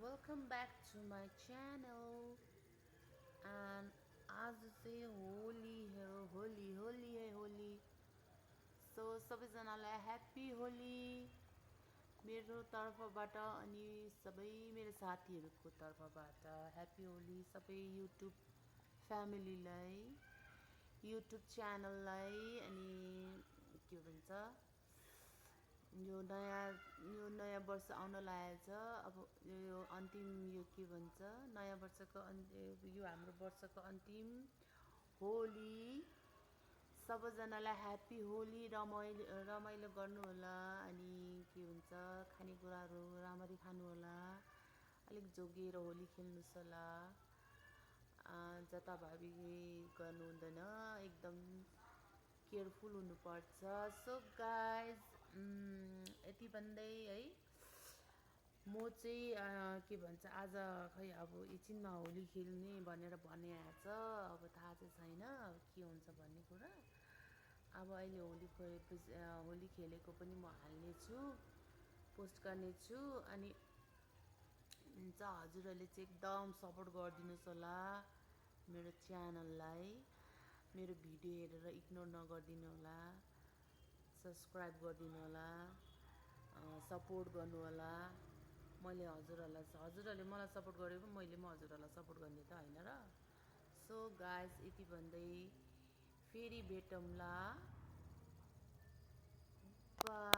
Welcome back to my channel. And आज चाहिँ होली हो, होली है होली. सो सबैजनालाई ह्याप्पी होली मेरो तर्फबाट अनि सबै मेरो साथीहरूको तर्फबाट ह्याप्पी होली सबै युट्युब फ्यामिलीलाई युट्युब च्यानललाई अनि के भन्छ यो नयाँ वर्ष आउन लागेको छ। अब यो अन्तिम यो के भन्छ नयाँ वर्षको यो हाम्रो वर्षको अन्तिम होली सबैजनालाई ह्याप्पी होली रमाइलो गर्नुहोला अनि के भन्छ खानेकुराहरू राम्ररी खानुहोला अलिक जोगिएर होली खेल्नुहोस् होला जताभावी गर्नु हुँदैन एकदम केयरफुल हुनुपर्छ। सो गाइज यति भन्दै है म चाहिँ के भन्छ आज खै अब एकछिनमा होली खेल्ने भनेर भने आएछ। अब थाहा चाहिँ छैन के हुन्छ भन्ने कुरा। अब अहिले होली खेलेको पनि म हाल्नेछु पोस्ट गर्नेछु अनि हुन्छ हजुरहरूले चाहिँ एकदम सपोर्ट गरिदिनुहोस् होला मेरो च्यानललाई मेरो भिडियो हेरेर इग्नोर नगरिदिनु होला सब्सक्राइब गरिदिनु होला सपोर्ट गर्नु होला। मैले हजुरहरूले मलाई सपोर्ट गरेको मैले हजुरहरूलाई सपोर्ट गर्ने त होइन र। सो गाइज यति भन्दै फेरि भेटौँला। बाई।